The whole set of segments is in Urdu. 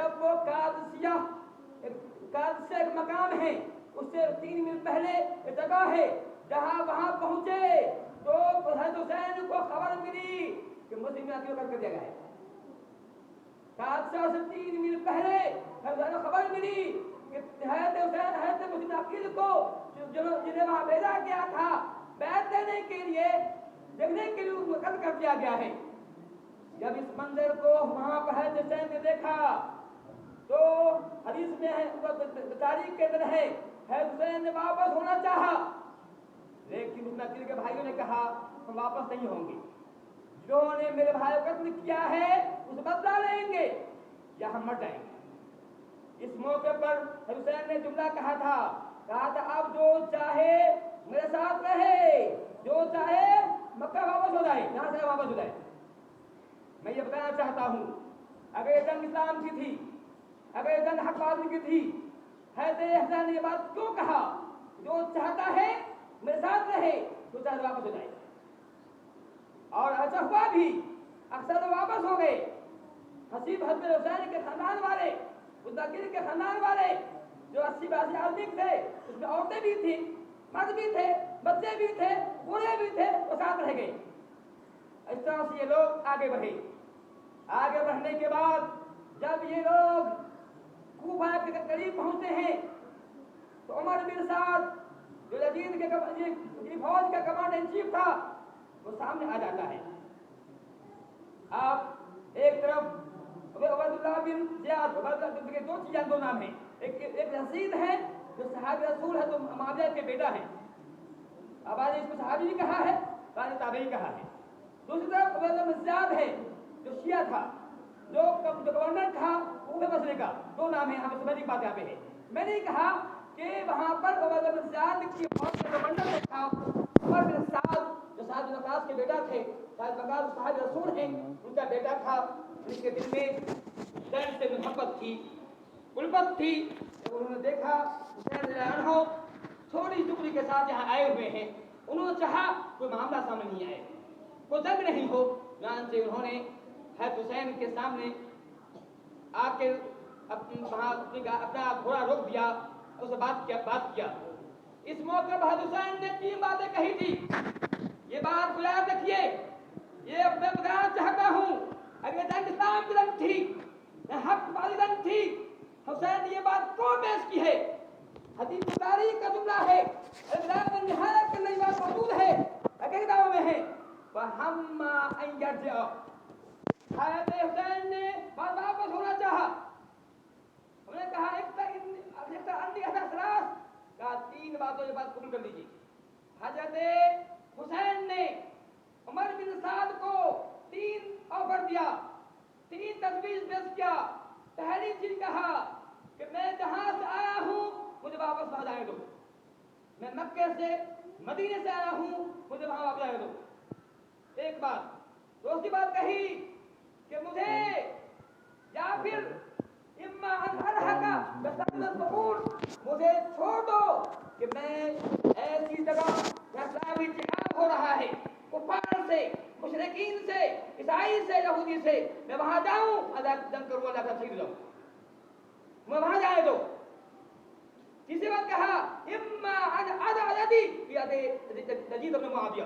جب وہ قادسیہ ایک مقام ہے، اس سے 3 میل پہلے ایک جگہ ہے، جہاں وہاں پہنچے تو حضرت حسین کو خبر ملی کہ مسلم میں عقیل کر دیا گیا ہے۔ قادسیہ سے 3 میل پہلے حضرت حسین کو خبر ملی کہ حضرت حسین حضرت مسلم عقیل کو جنہیں وہاں بھیجا گیا تھا بیعت دینے کے لیے، دیکھنے کے لیے قتل کر دیا گیا ہے۔ جب اس منظر کو وہاں پر حضرت حسین نے دیکھا تو حدیث میں ہے، تاریخ کے اندر ہے، حضرت حسین نے واپس ہونا چاہا، لیکن اس نقیل کے بھائیوں نے کہا ہم واپس نہیں ہوں گے، جو نے میرے بھائی کو قتل کیا ہے اس بدلہ لیں گے یا ہم مر جائیں گے۔ اس موقع پر حضرت حسین نے جملہ کہا تھا اب جو چاہے میرے ساتھ رہے، جو چاہے مکہ واپس ہو جائے، یہاں سے واپس ہو جائے۔ میں یہ بتانا چاہتا ہوں، اگر یہ جنگ اسلام کی تھی، اگر یہ جنگ حق بازی کی تھی، حضرت حسین نے یہ بات کیوں کہا جو چاہتا ہے میرے ساتھ رہے، جو چاہے واپس ہو جائے؟ اور ایسا ہوا بھی، اکثر واپس ہو گئے۔ حسیب حضرت حسین کے خاندان والے، اس نقیل کے خاندان والے جو 80-82 آدمی تھے، اس میں عورتیں بھی تھیں، مرد بھی تھے، بچے بھی تھے، بوڑھے بھی تھے، وہ ساتھ رہ گئے۔ اس طرح سے یہ لوگ آگے بڑھے۔ آگے بڑھنے کے بعد جب یہ لوگ کوفہ کے قریب پہنچتے ہیں تو عمر بن سعد جو یزید کے فوج کا کمانڈر ان چیف تھا وہ سامنے آ جاتا ہے۔ آپ ایک طرف عبیداللہ بن زیاد، دو چیزیں، دو نام ہیں، ایک یزید ہے جو صحابی رسول ہے، تو معاویہ کے بیٹا ہے، اب آج اس کو صحابی ہی کہا ہے، بعد تابعی کہا ہے۔ دوسری طرف عبیداللہ بن زیاد ہے جو شیعہ تھا، جو گورنر تھا کوفہ مسئلے کا، دو نام ہیں، ہمیں سمجھنے کی بات یہاں پہ ہے۔ میں نے کہا کہ وہاں پر عبیداللہ بن زیاد کی فوج کا گورنر تھا عمر بن سعد جو سعد بن وقاص کے بیٹا تھے، سعد بن وقاص صحابی رسول ہیں، ان کا بیٹا تھا، جس کے دل میں حسین سے محبت تھی، الفت تھی۔ جب انہوں نے دیکھا حسین رضی اللہ عنہ چھوٹی ٹکڑی کے ساتھ یہاں آئے ہوئے ہیں، انہوں نے چاہا کوئی معاملہ سامنے نہیں آئے، کوئی جنگ نہیں ہو، چنانچہ انہوں نے حضرت حسین کے سامنے آ کے اپنا گھوڑا روک دیا، اس سے بات کیا۔ اس موقع پر حضرت حسین نے 3 باتیں کہی تھی۔ یہ بات کو یاد رکھیے، یہ میں بتانا چاہتا ہوں، اگر جنگ اسلام کی جنگ تھی، حق بازی جنگ تھی، حسین نے یہ بات کیوں پیش کی ہے؟ حدیث تاریخ کا جملہ ہے، اللہ نہایت کرنے کی بات موجود ہے، اگر دعووں میں ہے وَحَمَّ أَن يَرْجِعَ، حضرت حسین نے واپس ہونا چاہا۔ ہم نے کہا کہا 3 باتوں یہ بات قبول کر لیجیے۔ حضرت حسین نے عمر بن سعد کو 3 آفر دیا، 3 تجویز پیش کیا۔ پہلی چیز کہا کہ میں جہاں سے آیا ہوں مجھے واپس وہاں جانے دو، میں مکے سے مدینے سے آیا ہوں مجھے وہاں واپس جانے دو، ایک بات۔ دوسری بات کہی کہ مجھے یا پھر اما ان ارحقا بسبب الظهور، مجھے چھوڑ دو کہ میں ایسی جگہ جہاں اسلامی جہاد ہو رہا ہے، کفار سے، مشرکین سے، عیسائی سے، یہودی سے، میں وہاں جاؤں، عذاب جنگ کروں، اللہ کا شہید جاؤں، میں وہاں جائے دو۔ تیسری بات کہا اما ان اضع یدی فی ید یزید بن معاویہ،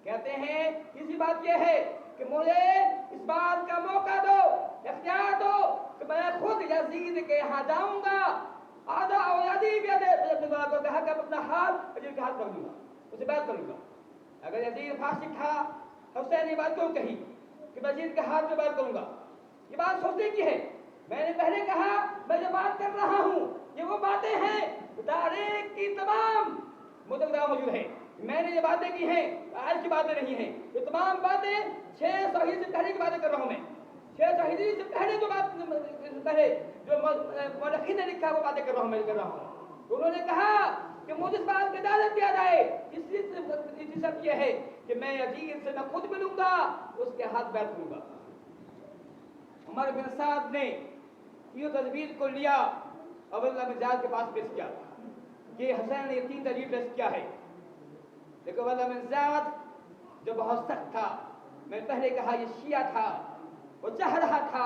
کہتے ہیں تیسری بات یہ ہے کہ مجھے اس بات کا موقع دو، اختیار دو کہ میں خود یزید کے یہاں جاؤں گا، اضع یدی فی ید ابن معاویہ، کہا کہ اپنا ہاتھ یزید کے ہاتھ کر دوں گا، اسے بیعت کروں گا۔ اگر یزید فاسق تھا، حسین نے بات کیوں کہی کہ میں یزید کے ہاتھ میں بیعت کروں گا؟ یہ بات سوچنے کی ہے۔ میں نے پہلے کہا میں جو بات کر رہا ہوں یہ وہ باتیں ہیں تاریخ کی تمام متعلقہ موجود ہیں، میں نے یہ باتیں کی ہیں، آج کی باتیں نہیں ہیں، یہ تمام باتیں 600 ہجری سے پہلے کی باتیں کر رہا ہوں میں، 600 ہجری سے پہلے جو بات پہلے جو مورخین نے لکھا وہ باتیں کر رہا ہوں، میں کر رہا ہوں۔ انہوں نے کہا کہ مجھے اس بات کی اجازت دیا جائے، اس لیے شرط یہ ہے کہ میں یزید سے میں خود ملوں گا، اس کے ہاتھ بیعت کروں گا۔ عمر بن سعد نے یہ تجویز کو لیا، عبداللہ بن زیاد کے پاس پیش کیا کہ حسین نے یہ 3 تجویز پیش کیا ہے، لیکن عبداللہ بن زیاد جو بہت سخت تھا، میں پہلے کہا یہ شیعہ تھا، وہ چاہ رہا تھا